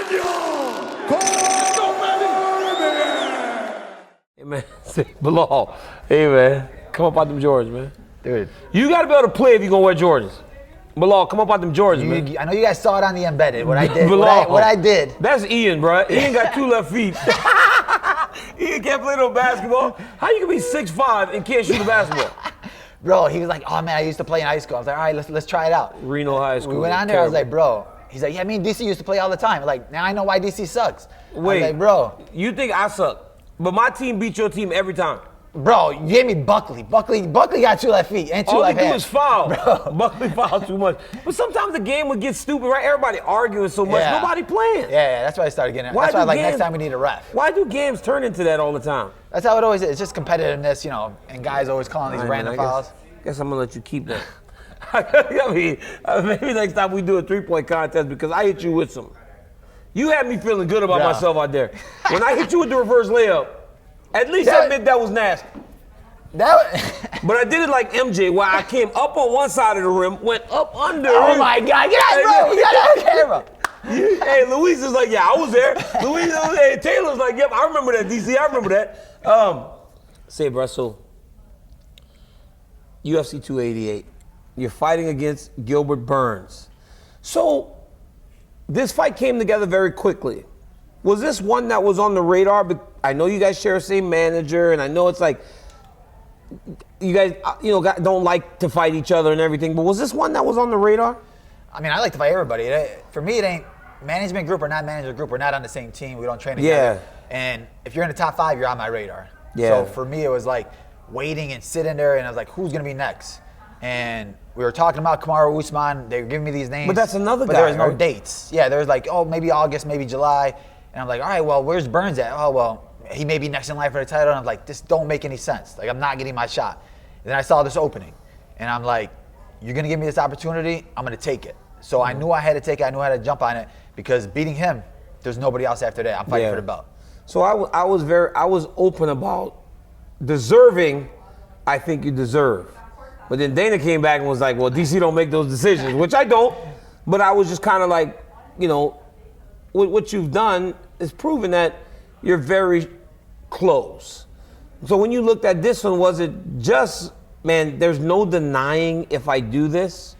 Hey, man. Belal. Hey, man. Come up out them Jordans, man. Dude. You got to be able to play if you're going to wear Jordans. Bilal, come up out them Jordans, man. I know you guys saw it on the embedded. What I did. Bilal, what I did. That's Ian, bro. Ian got 2 left feet. Ian can't play no basketball. How you can be 6'5" and can't shoot a basketball? Bro, he was like, oh man, I used to play in high school. I was like, all right, let's try it out. Reno High School. We went on there. I was like, bro. He's like, yeah, me and DC used to play all the time. Like, now I know why DC sucks. Wait, I was like, bro. You think I suck, but my team beat your team every time. Bro, you gave me Buckley. Buckley got 2 left feet and 2 All left hands. All he do is foul. Bro. Buckley fouled too much. But sometimes the game would get stupid, right? Everybody arguing so much, nobody playing. Yeah, that's why I started getting it. That's why like next time we need a ref. Why do games turn into that all the time? That's how it always is. It's just competitiveness, you know, and guys always calling these random fouls. Guess I'm gonna let you keep that. I mean, maybe next time we do a 3-point contest because I hit you with some. You had me feeling good about myself out there. When I hit you with the reverse layup, at least admit that was nasty. But I did it like MJ, where I came up on one side of the rim, went up under. Oh my God! Get out, bro! We got it on camera. Hey, Luis is like, yeah, I was there. Luis, hey, Taylor's like, yep, I remember that, DC. I remember that. Say, bro, so UFC 288. You're fighting against Gilbert Burns. So this fight came together very quickly. Was this one that was on the radar? I know you guys share the same manager, and I know it's like you guys, don't like to fight each other and everything. But was this one that was on the radar? I mean, I like to fight everybody. For me, it ain't management group or not management group. We're not on the same team. We don't train together. Yeah. And if you're in the top 5, you're on my radar. Yeah. So for me, it was like waiting and sitting there, and I was like, who's gonna be next? And we were talking about Kamaru Usman. They were giving me these names. But that's another guy. But there was no dates. Yeah, there was like, oh, maybe August, maybe July. And I'm like, all right, well, where's Burns at? Oh, well, he may be next in line for the title. And I'm like, this don't make any sense. Like, I'm not getting my shot. And then I saw this opening. And I'm like, you're going to give me this opportunity? I'm going to take it. So I knew I had to take it. I knew I had to jump on it because beating him, there's nobody else after that. I'm fighting for the belt. So I was open about deserving. I think you deserve. But then Dana came back and was like, well, DC don't make those decisions, which I don't. But I was just kind of like, what you've done is proven that you're very close. So when you looked at this one, was it just, man, there's no denying if I do this?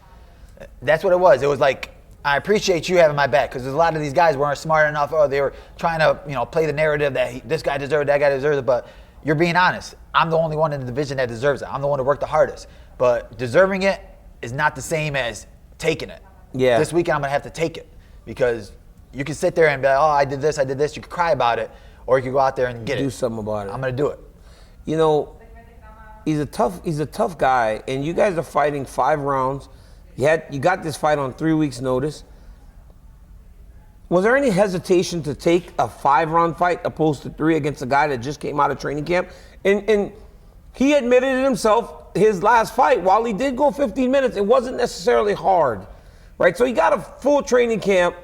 That's what it was. It was like, I appreciate you having my back because a lot of these guys weren't smart enough or they were trying to, play the narrative that this guy deserved, that guy deserves it. But you're being honest. I'm the only one in the division that deserves it. I'm the one who worked the hardest. But deserving it is not the same as taking it. Yeah. This weekend I'm going to have to take it because you can sit there and be like, oh, I did this. You could cry about it, or you could go out there and get it. Do something about it. I'm going to do it. He's a tough guy, and you guys are fighting 5 rounds. You got this fight on 3 weeks' notice. Was there any hesitation to take a 5-round fight opposed to 3 against a guy that just came out of training camp? And he admitted it himself, his last fight, while he did go 15 minutes, it wasn't necessarily hard, right? So he got a full training camp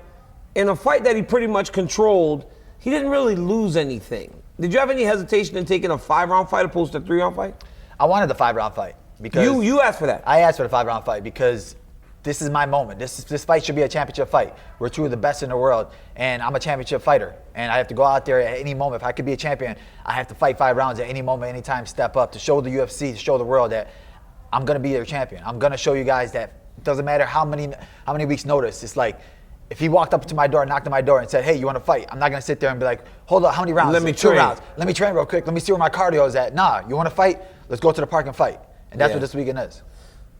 in a fight that he pretty much controlled. He didn't really lose anything. Did you have any hesitation in taking a 5-round fight opposed to a 3-round fight? I wanted the 5-round fight because you asked for that. I asked for the 5-round fight because this is my moment. This fight should be a championship fight. We're 2 of the best in the world, and I'm a championship fighter. And I have to go out there at any moment. If I could be a champion, I have to fight 5 rounds at any moment, anytime, step up to show the UFC, to show the world that I'm going to be their champion. I'm going to show you guys that it doesn't matter how many weeks' notice. It's like if he walked up to my door, knocked on my door, and said, hey, you want to fight? I'm not going to sit there and be like, hold up, how many rounds? Let me train. 2 rounds. Let me train real quick. Let me see where my cardio is at. Nah, you want to fight? Let's go to the park and fight. And that's what this weekend is.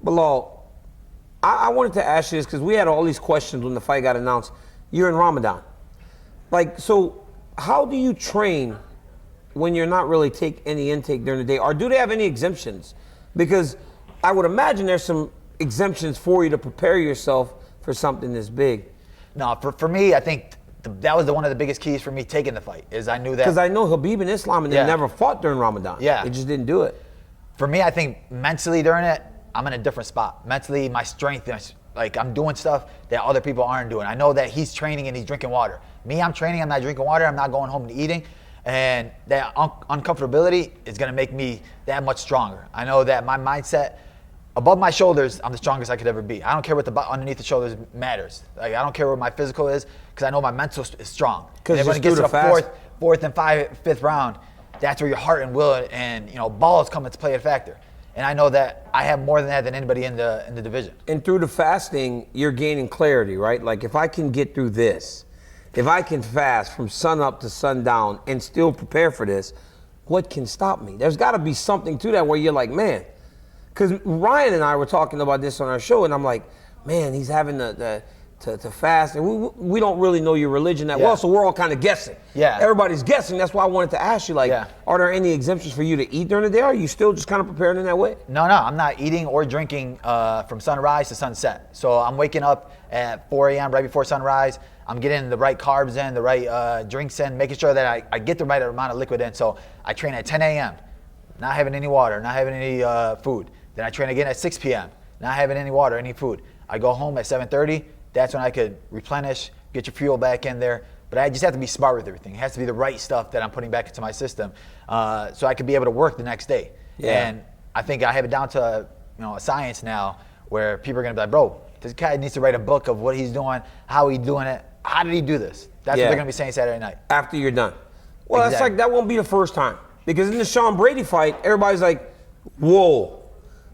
Bilal, I wanted to ask you this because we had all these questions when the fight got announced. You're in Ramadan. So how do you train when you're not really take any intake during the day? Or do they have any exemptions? Because I would imagine there's some exemptions for you to prepare yourself for something this big. No, for me, I think that was one of the biggest keys for me taking the fight, is I knew that. Because I know Khabib and Islam and they never fought during Ramadan. Yeah. They just didn't do it. For me, I think mentally during it, I'm in a different spot. Mentally, my strength, like I'm doing stuff that other people aren't doing. I know that he's training and he's drinking water. Me, I'm training, I'm not drinking water, I'm not going home and eating. And that uncomfortability is gonna make me that much stronger. I know that my mindset, above my shoulders, I'm the strongest I could ever be. I don't care what underneath the shoulders matters. Like I don't care what my physical is, because I know my mental is strong. 'Cause And when just it gets do to the the fast. fourth and fifth round, that's where your heart and will and balls come into play a factor. And I know that I have more than that than anybody in the division. And through the fasting, you're gaining clarity, right? Like if I can get through this, if I can fast from sun up to sundown and still prepare for this, what can stop me? There's got to be something to that where you're like, man, because Ryan and I were talking about this on our show, and I'm like, man, he's having to fast, and we don't really know your religion that well, so we're all kind of guessing. Yeah. Everybody's guessing. That's why I wanted to ask you, like, are there any exemptions for you to eat during the day? Or are you still just kind of preparing in that way? No, I'm not eating or drinking from sunrise to sunset. So I'm waking up at 4 a.m. right before sunrise. I'm getting the right carbs in, the right drinks in, making sure that I get the right amount of liquid in. So I train at 10 a.m., not having any water, not having any food. Then I train again at 6 p.m., not having any water, any food. I go home at 7:30. That's when I could replenish, get your fuel back in there. But I just have to be smart with everything. It has to be the right stuff that I'm putting back into my system so I could be able to work the next day. Yeah. And I think I have it down to a science now where people are going to be like, bro, this guy needs to write a book of what he's doing, how he's doing it. How did he do this? That's what they're going to be saying Saturday night. After you're done. Well, That's like, that won't be the first time. Because in the Sean Brady fight, everybody's like, whoa,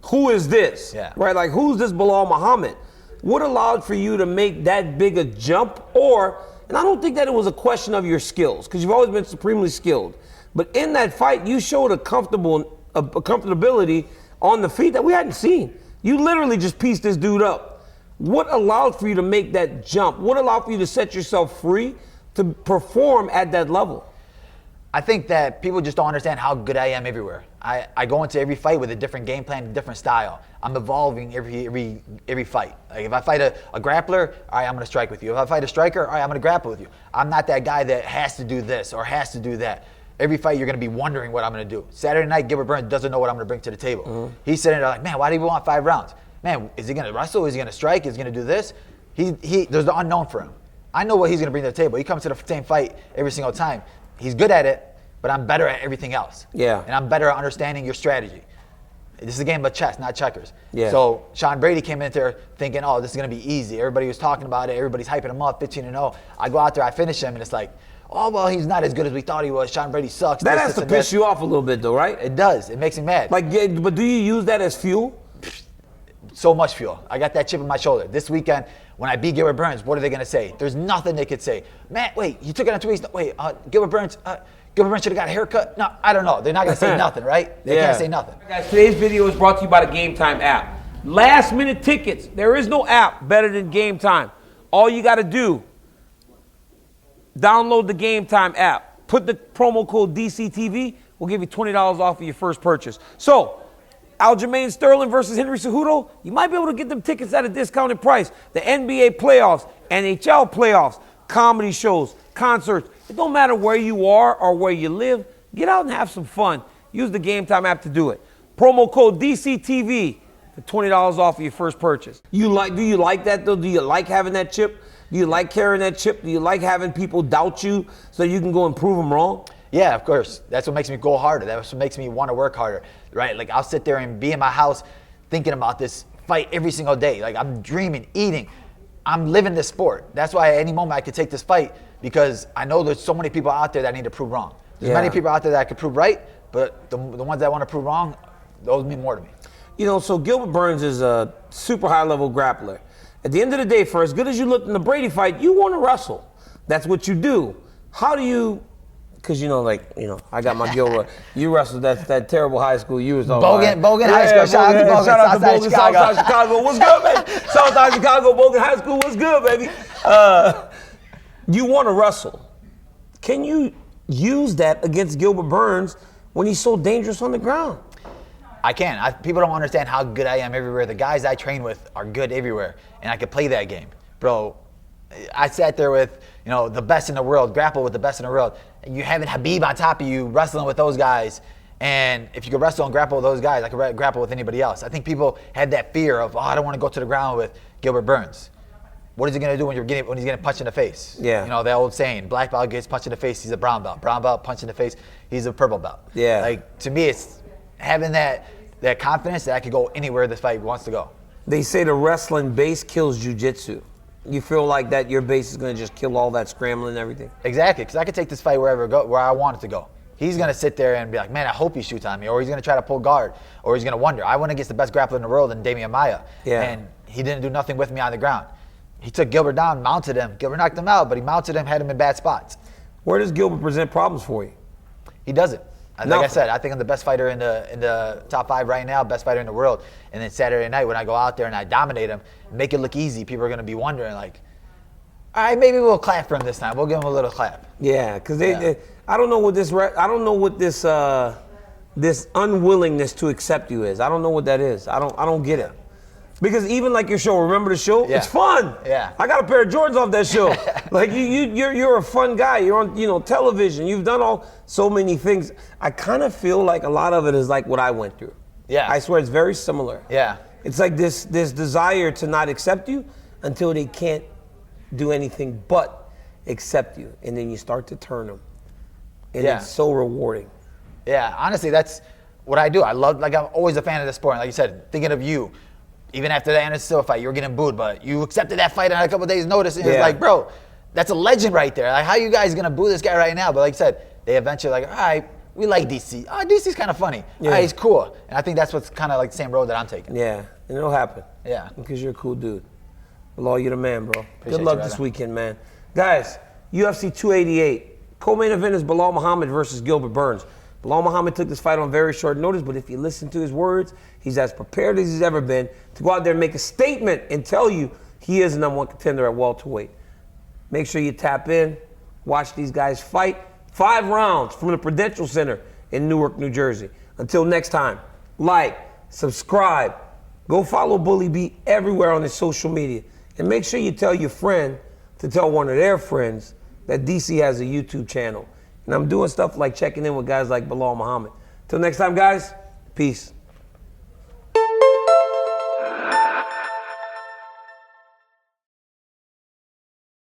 who is this? Yeah. Right? Like, who's this Belal Muhammad? What allowed for you to make that big a jump? And I don't think that it was a question of your skills, because you've always been supremely skilled. But in that fight, you showed a comfortability on the feet that we hadn't seen. You literally just pieced this dude up. What allowed for you to make that jump? What allowed for you to set yourself free to perform at that level? I think that people just don't understand how good I am everywhere. I go into every fight with a different game plan, a different style. I'm evolving every fight. Like if I fight a grappler, all right, I'm going to strike with you. If I fight a striker, all right, I'm going to grapple with you. I'm not that guy that has to do this or has to do that. Every fight, you're going to be wondering what I'm going to do. Saturday night, Gilbert Burns doesn't know what I'm going to bring to the table. Mm-hmm. He's sitting there like, man, why do we want 5 rounds? Man, is he going to wrestle? Is he going to strike? Is he going to do this? There's the unknown for him. I know what he's going to bring to the table. He comes to the same fight every single time. He's good at it, but I'm better at everything else. Yeah. And I'm better at understanding your strategy. This is a game of chess, not checkers. Yeah. So Sean Brady came in there thinking, oh, this is going to be easy. Everybody was talking about it. Everybody's hyping him up, 15-0. I go out there, I finish him, and it's like, oh, well, he's not as good as we thought he was. Sean Brady sucks. That has to piss you off a little bit, though, right? It does. It makes me mad. Like, yeah, but do you use that as fuel? So much fuel. I got that chip on my shoulder. This weekend, when I beat Gilbert Burns, what are they going to say? There's nothing they could say. Man, wait, you took it on 2 weeks. Wait, Gilbert Burns should have got a haircut. No, I don't know. They're not going to say nothing, right? They can't say nothing. Guys, today's video is brought to you by the Game Time app. Last minute tickets. There is no app better than Game Time. All you got to do, download the Game Time app. Put the promo code DCTV. We'll give you $20 off of your first purchase. So, Aljamain Sterling versus Henry Cejudo, you might be able to get them tickets at a discounted price. The NBA playoffs, NHL playoffs, comedy shows, concerts. It don't matter where you are or where you live. Get out and have some fun. Use the Game Time app to do it. Promo code DCTV for $20 off of your first purchase. Do you like that, though? Do you like having that chip? Do you like carrying that chip? Do you like having people doubt you so you can go and prove them wrong? Yeah, of course. That's what makes me go harder. That's what makes me want to work harder, right? Like I'll sit there and be in my house thinking about this fight every single day. Like I'm dreaming, eating. I'm living this sport. That's why at any moment I could take this fight because I know there's so many people out there that need to prove wrong. There's many people out there that I could prove right, but the ones that want to prove wrong, those mean more to me. So Gilbert Burns is a super high-level grappler. At the end of the day, for as good as you looked in the Brady fight, you want to wrestle. That's what you do. How do you... Because, I got my Gilbert. You wrestled that terrible high school you was talking about. Bogan High School. Shout out to Bogan. Shout out to Bogan, Southside Chicago. What's good, baby? Southside Chicago, Bogan High School. What's good, baby? You want to wrestle. Can you use that against Gilbert Burns when he's so dangerous on the ground? I can. People don't understand how good I am everywhere. The guys I train with are good everywhere, and I could play that game. Bro, I sat there with, the best in the world, grapple with the best in the world. And you having Habib on top of you, wrestling with those guys. And if you could wrestle and grapple with those guys, I could grapple with anybody else. I think people had that fear of, I don't want to go to the ground with Gilbert Burns. What is he going to do when he's getting punched in the face? Yeah. The old saying, black belt gets punched in the face, he's a brown belt. Brown belt, punch in the face, he's a purple belt. Yeah. Like, to me, it's having that confidence that I could go anywhere this fight wants to go. They say the wrestling base kills jiu-jitsu. You feel like that your base is going to just kill all that scrambling and everything? Exactly, because I could take this fight where I want it to go. He's going to sit there and be like, man, I hope he shoots on me, or he's going to try to pull guard, or he's going to wonder. I went against the best grappler in the world in Damian Maia, and he didn't do nothing with me on the ground. He took Gilbert down, mounted him. Gilbert knocked him out, but he mounted him, had him in bad spots. Where does Gilbert present problems for you? He doesn't. Like I said, I think I'm the best fighter in the top 5 right now, best fighter in the world. And then Saturday night when I go out there and I dominate him, make it look easy, people are going to be wondering like, all right, maybe we'll clap for him this time. We'll give him a little clap. Yeah, because I don't know what this unwillingness to accept you is. I don't know what that is. I don't get it. Because even like your show, remember the show? Yeah. It's fun. Yeah. I got a pair of Jordans off that show. Like you're a fun guy. You're on television. You've done so many things. I kind of feel like a lot of it is like what I went through. Yeah. I swear it's very similar. Yeah. It's like this desire to not accept you until they can't do anything but accept you, and then you start to turn them, and it's so rewarding. Yeah, honestly, that's what I do. I'm always a fan of the sport. Like you said, thinking of you, even after the Anderson Silva fight, you were getting booed, but you accepted that fight on a couple of days' notice, and it's like, bro, that's a legend right there. Like, how you guys gonna boo this guy right now? But like you said, they eventually like, all right, we like DC. Oh, DC's kind of funny. Yeah. All right, he's cool. And I think that's what's kind of like the same road that I'm taking. Yeah, and it'll happen. Yeah. Because you're a cool dude. Belal, you're the man, bro. Appreciate Good luck you, this weekend, man. Guys, UFC 288. Co-main event is Belal Muhammad versus Gilbert Burns. Belal Muhammad took this fight on very short notice, but if you listen to his words, he's as prepared as he's ever been to go out there and make a statement and tell you he is the #1 contender at welterweight. Make sure you tap in, watch these guys fight. 5 rounds from the Prudential Center in Newark, New Jersey. Until next time, like, subscribe, go follow Bully B everywhere on his social media. And make sure you tell your friend to tell one of their friends that DC has a YouTube channel. And I'm doing stuff like checking in with guys like Belal Muhammad. Till next time, guys, peace.